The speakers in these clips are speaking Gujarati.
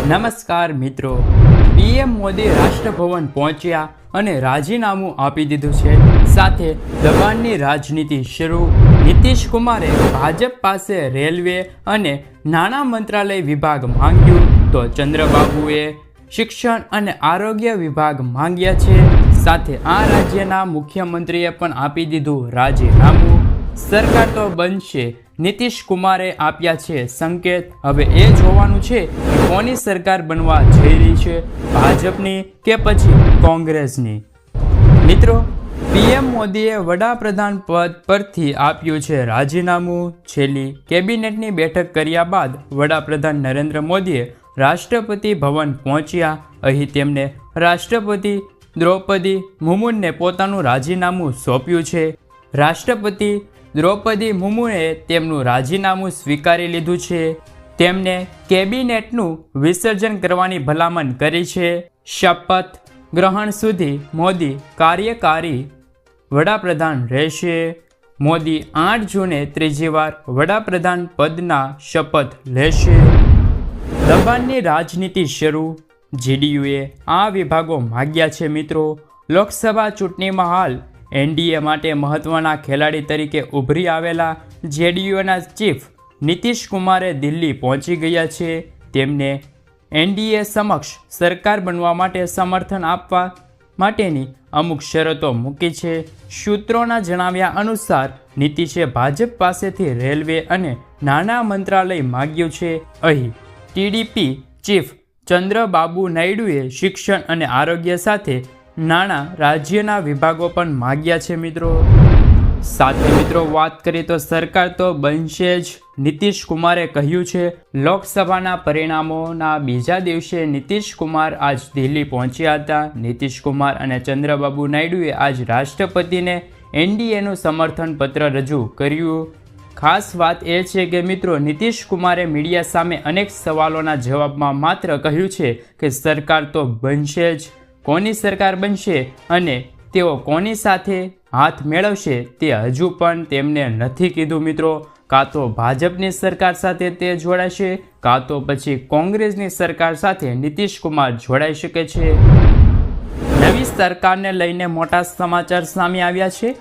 નમસ્કાર મિત્રો, પીએમ મોદી રાષ્ટ્રભવન પહોંચ્યા અને રાજીનામું આપી દીધું છે. સાથે દબાણની રાજનીતિ શરૂ. નીતિશ કુમારે ભાજપ પાસે રેલવે અને નાણાં મંત્રાલય વિભાગ માંગ્યું તો ચંદ્રબાબુએ શિક્ષણ અને આરોગ્ય વિભાગ માંગ્યા છે. સાથે આ રાજ્યના મુખ્યમંત્રીએ પણ આપી દીધું રાજીનામું. સરકાર તો બનશે, નીતિશ કુમારે આપ્યા છે સંકેત. હવે એ જોવાનું છે કે કોની સરકાર બનવા જઈ રહી છે, ભાજપની કે પછી કોંગ્રેસની. મિત્રો, પીએમ મોદીએ વડાપ્રધાન પદ પરથી આપ્યું છે રાજીનામું. છેલ્લી કેબિનેટની બેઠક કર્યા બાદ વડાપ્રધાન નરેન્દ્ર મોદીએ રાષ્ટ્રપતિ ભવન પહોંચ્યા. અહીં તેમને રાષ્ટ્રપતિ દ્રૌપદી મુર્મુને પોતાનું રાજીનામું સોંપ્યું છે. રાષ્ટ્રપતિ દ્રૌપદી મુર્મુએ તેમનું રાજીનામું સ્વીકારી લીધું છે. તેમને કેબિનેટનું વિસર્જન કરવાની ભલામણ કરી છે. શપથ ગ્રહણ સુધી મોદી કાર્યકારી વડાપ્રધાન રહેશે. મોદી 8 જૂને ત્રીજી વાર વડાપ્રધાન પદના શપથ લેશે. દબાણની રાજનીતિ શરૂ. જેડીયુએ આ વિભાગો માગ્યા છે. મિત્રો, લોકસભા ચૂંટણીમાં હાલ એનડીએ માટે મહત્વના ખેલાડી તરીકે ઉભરી આવેલા જેડીયુના ચીફ નીતિશ કુમારે દિલ્હી પહોંચી ગયા છે. તેમને એનડીએ સમક્ષ સરકાર બનવા માટે સમર્થન આપવા માટેની અમુક શરતો મૂકી છે. સૂત્રોના જણાવ્યા અનુસાર નીતિશે ભાજપ પાસેથી રેલવે અને નાણાં મંત્રાલય માગ્યું છે. અહીં ટીડીપી ચીફ ચંદ્રબાબુ નાયડુએ શિક્ષણ અને આરોગ્ય સાથે નાણાં રાજ્યના વિભાગો પણ માગ્યા છે. મિત્રો વાત કરીએ તો સરકાર તો બનશે જ. નીતિશ કુમારે કહ્યું છે. લોકસભાના પરિણામોના બીજા દિવસે નીતિશ કુમાર આજ દિલ્હી પહોંચ્યા હતા. નીતિશ કુમાર અને ચંદ્રબાબુ નાયડુએ આજ રાષ્ટ્રપતિને એનડીએનું સમર્થન પત્ર રજૂ કર્યું. ખાસ વાત એ છે કે મિત્રો, નીતિશ કુમારે મીડિયા સામે અનેક સવાલોના જવાબમાં માત્ર કહ્યું છે કે સરકાર તો બનશે જ. કોની સરકાર બનશે અને તેઓ કોની સાથે હાથ મેળવશે તે હજુ પણ તેમને નથી કીધું. મિત્રો, કાં તો ભાજપની સરકાર સાથે તે જોડાશે, કાં તો પછી કોંગ્રેસની સરકાર સાથે નીતિશ કુમાર જોડાઈ શકે છે. નવી સરકારને લઈને મોટા સમાચાર સામે આવ્યા છે.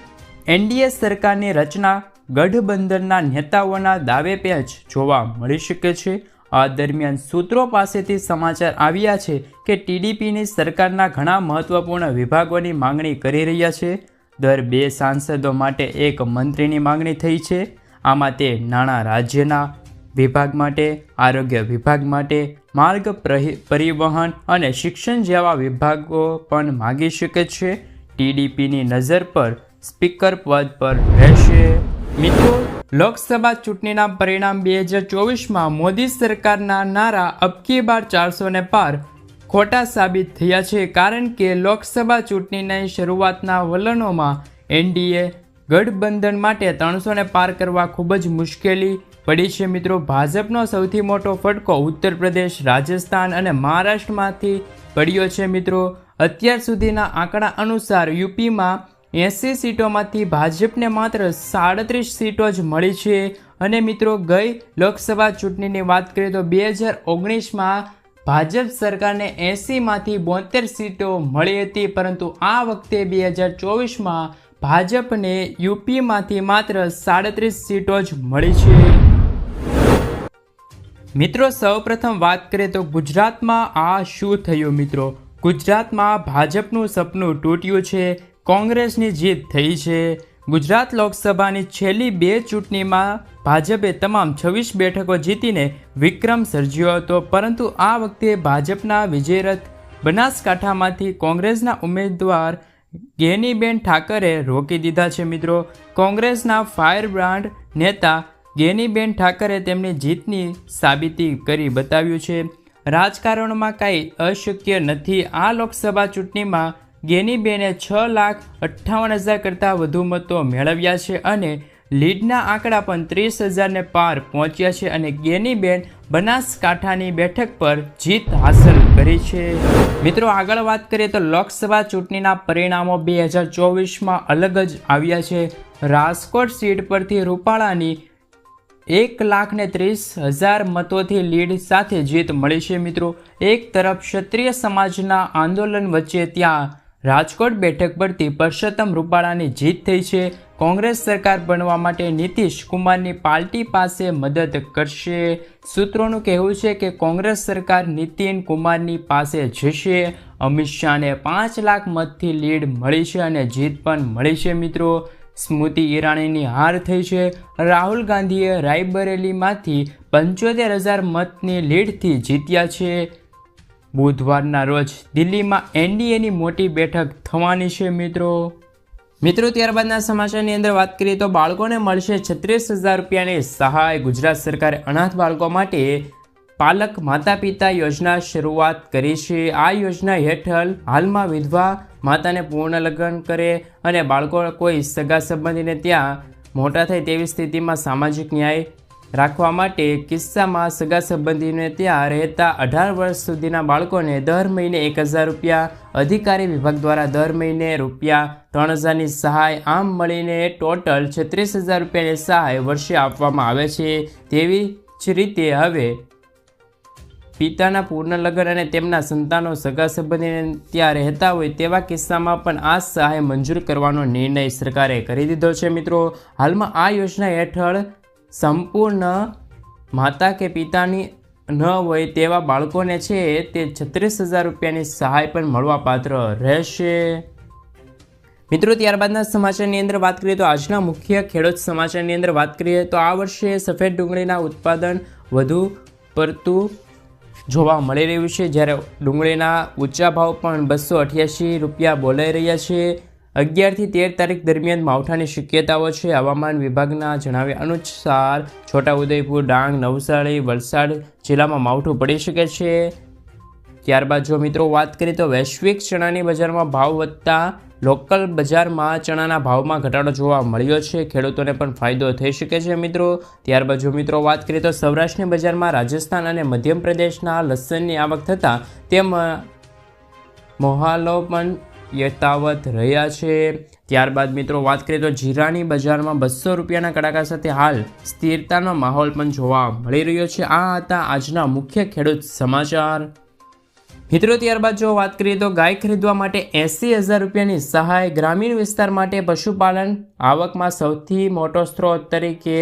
એનડીએ સરકારની રચના ગઠબંધનના નેતાઓના દાવે પેચ જોવા મળી શકે છે. આ દરમિયાન સૂત્રો પાસેથી સમાચાર આવ્યા છે કે ટીડીપીની સરકારના ઘણા મહત્વપૂર્ણ વિભાગોની માંગણી કરી રહ્યા છે. દર 2 સાંસદો માટે એક મંત્રીની માંગણી થઈ છે. આમાં તે નાણાં રાજ્યના વિભાગ માટે, આરોગ્ય વિભાગ માટે, માર્ગ પરિવહન અને શિક્ષણ જેવા વિભાગો પણ માગી શકે છે. ટીડીપીની નજર પર સ્પીકર પદ પર રહેશે. મિત્રો, લોકસભા ચૂંટણીના પરિણામ 2024માં મોદી સરકારના નારા અબકી બાર 400 પાર ખોટા સાબિત થયા છે. કારણ કે લોકસભા ચૂંટણીની શરૂઆતના વલણોમાં એનડીએ ગઠબંધન માટે 300 પાર કરવા ખૂબ જ મુશ્કેલી પડી છે. મિત્રો, ભાજપનો સૌથી મોટો ફટકો ઉત્તર પ્રદેશ, રાજસ્થાન અને મહારાષ્ટ્રમાંથી પડ્યો છે. મિત્રો, અત્યાર સુધીના આંકડા અનુસાર યુપીમાં 80 સીટોમાંથી ભાજપને માત્ર 37 સીટો જ મળી છે. અને મિત્રો, ગઈ લોકસભા ચૂંટણીની વાત કરીએ તો 2019માં ભાજપ સરકારને 80માંથી 72 સીટો મળી હતી. પરંતુ આ વખતે 2024માં ભાજપને યુપીમાંથી માત્ર 37 સીટો જ મળી છે. મિત્રો, સૌપ્રથમ વાત કરીએ તો ગુજરાતમાં આ શું થયું. મિત્રો, ગુજરાતમાં ભાજપનું સપનું તૂટ્યું છે. કોંગ્રેસની જીત થઈ છે. ગુજરાત લોકસભાની છેલ્લી 2 ચૂંટણીમાં ભાજપે તમામ 26 બેઠકો જીતીને વિક્રમ સર્જ્યો હતો. પરંતુ આ વખતે ભાજપના વિજયરથ બનાસકાંઠામાંથી કોંગ્રેસના ઉમેદવાર ગેનીબેન ઠાકરે રોકી દીધા છે. મિત્રો, કોંગ્રેસના ફાયરબ્રાન્ડ નેતા ગેનીબેન ઠાકરે તેમની જીતની સાબિતી કરી બતાવ્યું છે. રાજકારણમાં કાંઈ અશક્ય નથી. આ લોકસભા ચૂંટણીમાં ગેનીબેને 6,58,000 કરતાં વધુ મતો મેળવ્યા છે અને લીડના આંકડા પણ 30,000ને પાર પહોંચ્યા છે. અને ગેનીબેન બનાસકાંઠાની બેઠક પર જીત હાંસલ કરી છે. મિત્રો, આગળ વાત કરીએ તો લોકસભા ચૂંટણીના પરિણામો 2024માં અલગ જ આવ્યા છે. રાજકોટ સીટ પરથી રૂપાલાની 1,30,000 મતોથી લીડ સાથે જીત મળી છે મિત્રો. એક તરફ ક્ષત્રિય સમાજના આંદોલન વચ્ચે ત્યાં રાજકોટ બેઠક પરથી પરસોત્તમ રૂપાલાની જીત થઈ છે. કોંગ્રેસ સરકાર બનવા માટે નીતિશ કુમારની પાર્ટી પાસે મદદ કરશે. સૂત્રોનું કહેવું છે કે કોંગ્રેસ સરકાર નીતિન કુમારની પાસે જશે. અમિત શાહને 5 લાખ મતથી લીડ મળી છે અને જીત પણ મળી છે મિત્રો. સ્મૃતિ ઈરાનીની હાર થઈ છે. રાહુલ ગાંધીએ રાયબરેલીમાંથી 75,000 મતની લીડથી જીત્યા છે. બુધવારના રોજ દિલ્હીમાં એનડીએની મોટી બેઠક થવાની છે મિત્રો ત્યારબાદના સમાચારની અંદર વાત કરીએ તો બાળકોને મળશે 36,000 રૂપિયાની સહાય. ગુજરાત સરકારે અનાથ બાળકો માટે પાલક માતા પિતા યોજના શરૂઆત કરી છે. આ યોજના હેઠળ હાલમાં વિધવા માતાને પૂર્ણ લગ્ન કરે અને બાળકો કોઈ સગા સંબંધીને ત્યાં મોટા થાય તેવી સ્થિતિમાં સામાજિક ન્યાય રાખવા માટે કિસ્સામાં સગા સંબંધીને ત્યાં રહેતા 18 વર્ષ સુધીના બાળકોને દર મહિને 1,000 રૂપિયા, અધિકારી વિભાગ દ્વારા દર મહિને રૂપિયા 3,000ની સહાય, આમ મળીને ટોટલ 36,000 રૂપિયાની સહાય વર્ષે આપવામાં આવે છે. તેવી જ રીતે હવે પિતાના પૂર્ણ લગ્ન અને તેમના સંતાનો સગા સંબંધીને ત્યાં રહેતા હોય તેવા કિસ્સામાં પણ આ સહાય મંજૂર કરવાનો નિર્ણય સરકારે કરી દીધો છે મિત્રો. હાલમાં આ યોજના હેઠળ સંપૂર્ણ માતા કે પિતાની ન હોય તેવા બાળકોને છે તે 36,000 રૂપિયાની સહાય પણ મળવાપાત્ર રહેશે મિત્રો. ત્યારબાદના સમાચારની અંદર વાત કરીએ તો આજના મુખ્ય ખેડૂત સમાચારની અંદર વાત કરીએ તો આ વર્ષે સફેદ ડુંગળીના ઉત્પાદન વધુ પડતું જોવા મળી રહ્યું છે, જ્યારે ડુંગળીના ઊંચા ભાવ પણ 288 રૂપિયા બોલાઈ રહ્યા છે. 11 થી 13 તારીખ દરમિયાન માવઠાની શક્યતાઓ છે. હવામાન વિભાગના જણાવ્યા અનુસાર છોટાઉદેપુર, ડાંગ, નવસારી, વલસાડ જિલ્લામાં માવઠું પડી શકે છે. ત્યારબાદ જો મિત્રો વાત કરીએ તો વૈશ્વિક ચણાની બજારમાં ભાવ વધતા લોકલ બજારમાં ચણાના ભાવમાં ઘટાડો જોવા મળ્યો છે. ખેડૂતોને પણ ફાયદો થઈ શકે છે મિત્રો. ત્યારબાદ જો મિત્રો વાત કરીએ તો સૌરાષ્ટ્રની બજારમાં રાજસ્થાન અને મધ્યપ્રદેશના લસણની આવક થતાં તેમાં મોહાલો પણ યથાવત રહ્યા છે. ત્યારબાદ મિત્રો વાત કરીએ તો જીરાની બજારમાં 200 રૂપિયાના કડાકા સાથે હાલ સ્થિરતાનો માહોલ પણ જોવા મળી રહ્યો છે. આ હતા આજના મુખ્ય ખેડૂત સમાચાર મિત્રો. ત્યારબાદ જો વાત કરીએ તો ગાય ખરીદવા માટે 80,000 રૂપિયાની સહાય. ગ્રામીણ વિસ્તાર માટે પશુપાલન આવકમાં સૌથી મોટો સ્ત્રોત તરીકે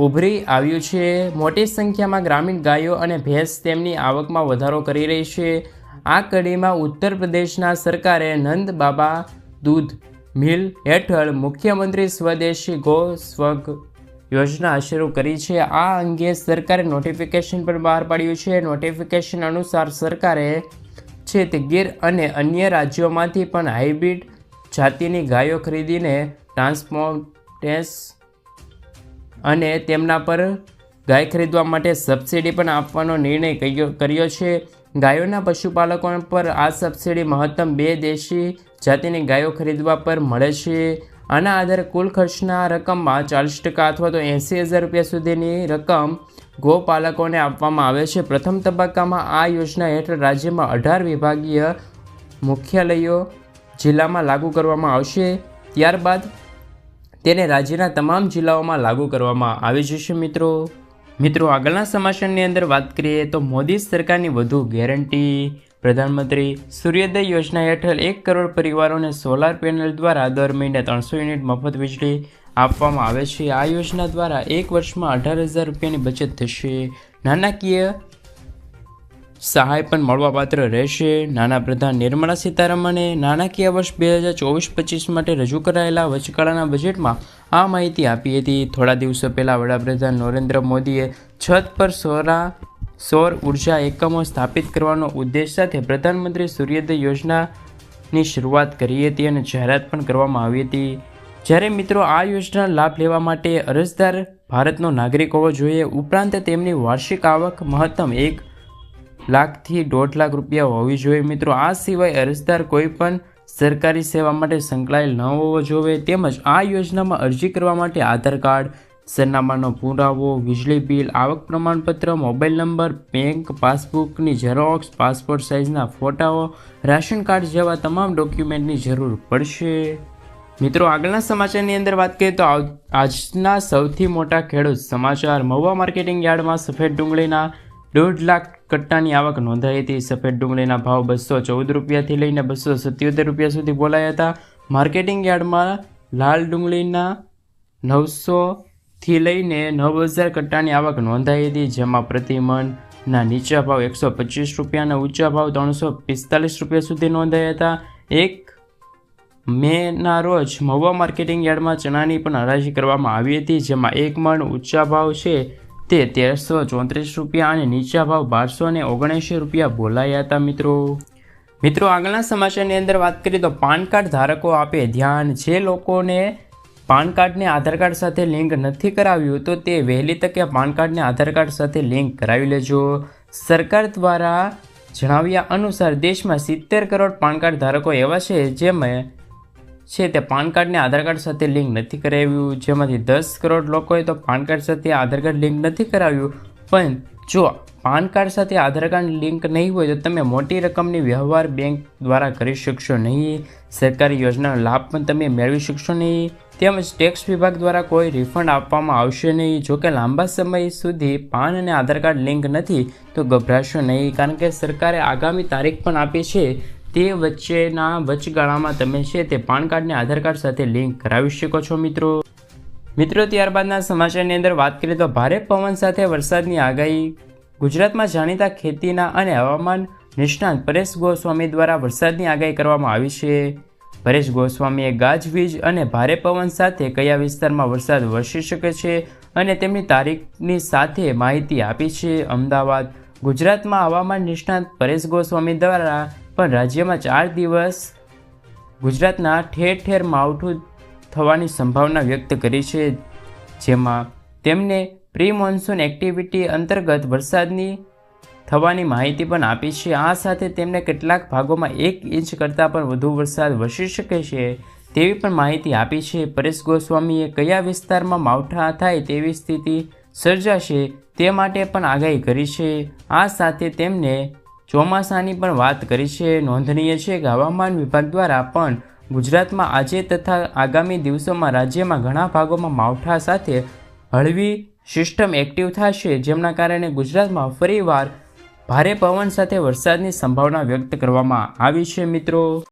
ઉભરી આવ્યું છે. મોટી સંખ્યામાં ગ્રામીણ ગાયો અને ભેંસ તેમની આવકમાં વધારો કરી રહી છે. આ કડીમાં ઉત્તર પ્રદેશના સરકારે નંદ બાબા દૂધ મિલ હેઠળ મુખ્યમંત્રી સ્વદેશી ગો સ્વગ યોજના શરૂ કરી છે. આ અંગે સરકારે નોટિફિકેશન પણ બહાર પાડ્યું છે. નોટિફિકેશન અનુસાર સરકારે છે તે ગીર અને અન્ય રાજ્યોમાંથી પણ હાઇબ્રિડ જાતિની ગાયો ખરીદીને ટ્રાન્સપોર્ટેશ અને તેમના પર ગાય ખરીદવા માટે સબસિડી પણ આપવાનો નિર્ણય કર્યો છે. ગાયોના પશુપાલકો પર આ સબસિડી મહત્તમ 2 દેશી જાતિની ગાયો ખરીદવા પર મળે છે. આના આધારે કુલ ખર્ચના રકમમાં 40% અથવા તો 80,000 રૂપિયા સુધીની રકમ ગોપાલકોને આપવામાં આવે છે. પ્રથમ તબક્કામાં આ યોજના હેઠળ રાજ્યમાં 18 વિભાગીય મુખ્યાલયો જિલ્લામાં લાગુ કરવામાં આવશે. ત્યારબાદ તેને રાજ્યના તમામ જિલ્લાઓમાં લાગુ કરવામાં આવી જશે મિત્રો આગળના સમાચારની અંદર વાત કરીએ તો મોદી સરકારની વધુ ગેરંટી. પ્રધાનમંત્રી સૂર્યોદય યોજના હેઠળ 1 કરોડ પરિવારોને સોલાર પેનલ દ્વારા દર મહિને 300 યુનિટ મફત વીજળી આપવામાં આવે છે. આ યોજના દ્વારા 1 વર્ષમાં 18,000 રૂપિયાની બચત થશે. નાણાકીય સહાય પણ મળવાપાત્ર રહેશે. નાણાપ્રધાન નિર્મલા સીતારમણે નાણાકીય વર્ષ 2024-25 માટે રજૂ કરાયેલા વચગાળાના બજેટમાં આ માહિતી આપી હતી. થોડા દિવસો પહેલાં વડાપ્રધાન નરેન્દ્ર મોદીએ છત પર સૌર ઉર્જા એકમો સ્થાપિત કરવાનો ઉદ્દેશ સાથે પ્રધાનમંત્રી સૂર્યોદય યોજનાની શરૂઆત કરી હતી અને જાહેરાત પણ કરવામાં આવી હતી. જ્યારે મિત્રો આ યોજના લાભ લેવા માટે અરજદાર ભારતનો નાગરિક હોવો જોઈએ, ઉપરાંત તેમની વાર્ષિક આવક મહત્તમ 1 લાખથી 1.5 લાખ રૂપિયા હોવી જોઈએ મિત્રો. આ સિવાય અરજદાર કોઈ પણ સરકારી સેવા માટે સંકળાયેલ ન હોવો જોઈએ. તેમજ આ યોજનામાં અરજી કરવા માટે આધાર કાર્ડ, સરનામાનો પુરાવો, વીજળી બિલ, આવક પ્રમાણપત્ર, મોબાઈલ નંબર, બેંક પાસબુકની ઝેરોક્સ, પાસપોર્ટ સાઇઝના ફોટાઓ, રાશન કાર્ડ જેવા તમામ ડોક્યુમેન્ટની જરૂર પડશે. મિત્રો આગળના સમાચારની અંદર વાત કરીએ તો આજના સૌથી મોટા ખેડૂત સમાચાર. મહુવા માર્કેટિંગ યાર્ડમાં સફેદ ડુંગળીના 1.5 લાખ કટ્ટાની આવક નોંધાઈ હતી. સફેદ ડુંગળીના ભાવ 214 રૂપિયાથી લઈને 277 રૂપિયા સુધી બોલાયા હતા. માર્કેટિંગ યાર્ડમાં લાલ ડુંગળીના 900થી લઈને 9000 કટ્ટાની આવક નોંધાઈ હતી, જેમાં પ્રતિ મણના નીચા ભાવ 125 રૂપિયા અને ઊંચા ભાવ 345 રૂપિયા સુધી નોંધાયા હતા. 1 મેના રોજ મહુવા માર્કેટિંગ યાર્ડમાં ચણાની પણ હરાજી કરવામાં આવી હતી, જેમાં 1 મણ ઊંચા ભાવ છે તે 1334 રૂપિયા અને નીચા ભાવ 1279 રૂપિયા બોલાયા હતા. મિત્રો આગળના સમાચારની અંદર વાત કરીએ તો પાન કાર્ડ ધારકો આપે ધ્યાન. જે લોકોને પાન કાર્ડને આધાર કાર્ડ સાથે લિંક નથી કરાવ્યું તો તે વહેલી તકે પાન કાર્ડને આધાર કાર્ડ સાથે લિંક કરાવી લેજો. સરકાર દ્વારા જણાવ્યા અનુસાર દેશમાં 70 કરોડ પાન કાર્ડ ધારકો એવા છે જેમાં છે તે પાન કાર્ડને આધાર કાર્ડ સાથે લિંક નથી કરાવ્યું, જેમાંથી 10 કરોડ લોકોએ તો પાન કાર્ડ સાથે આધાર કાર્ડ લિંક નથી કરાવ્યું. પણ જો પાન કાર્ડ સાથે આધાર કાર્ડ લિંક નહીં હોય તો તમે મોટી રકમની વ્યવહાર બેંક દ્વારા કરી શકશો નહીં. સરકારી યોજનાનો લાભ પણ તમે મેળવી શકશો નહીં. તેમજ ટેક્સ વિભાગ દ્વારા કોઈ રિફંડ આપવામાં આવશે નહીં. જોકે લાંબા સમય સુધી પાન અને આધાર કાર્ડ લિંક નથી તો ગભરાશો નહીં, કારણ કે સરકારે આગામી તારીખ પણ આપી છે. તે વચ્ચેના વચગાળામાં તમે છે તે પાન કાર્ડને આધાર કાર્ડ સાથે લિંક કરાવી શકો છો. મિત્રો ત્યારબાદના સમાચારની અંદર વાત કરીએ તો ભારે પવન સાથે વરસાદની આગાહી. ગુજરાતમાં જાણીતા ખેતીના અને હવામાન નિષ્ણાત પરેશ ગોસ્વામી દ્વારા વરસાદની આગાહી કરવામાં આવી છે. પરેશ ગોસ્વામીએ ગાજવીજ અને ભારે પવન સાથે કયા વિસ્તારમાં વરસાદ વરસી શકે છે અને તેમની તારીખની સાથે માહિતી આપી છે. અમદાવાદ. ગુજરાતમાં હવામાન નિષ્ણાત પરેશ ગોસ્વામી દ્વારા પણ રાજ્યમાં 4 દિવસ ગુજરાતના ઠેર ઠેર માવઠું થવાની સંભાવના વ્યક્ત કરી છે, જેમાં તેમને પ્રી મોન્સૂન એક્ટિવિટી અંતર્ગત વરસાદની થવાની માહિતી પણ આપી છે. આ સાથે તેમને કેટલાક ભાગોમાં 1 ઇંચ કરતાં પણ વધુ વરસાદ વરસી શકે છે તેવી પણ માહિતી આપી છે. પરેશ ગોસ્વામીએ કયા વિસ્તારમાં માવઠા થાય તેવી સ્થિતિ સર્જાશે તે માટે પણ આગાહી કરી છે. આ સાથે તેમને ચોમાસાની પણ વાત કરી છે. નોંધનીય છે કે હવામાન વિભાગ દ્વારા પણ ગુજરાતમાં આજે તથા આગામી દિવસોમાં રાજ્યમાં ઘણા ભાગોમાં માવઠા સાથે હળવી સિસ્ટમ એક્ટિવ થશે, જેમના કારણે ગુજરાતમાં ફરીવાર ભારે પવન સાથે વરસાદની સંભાવના વ્યક્ત કરવામાં આવી છે. મિત્રો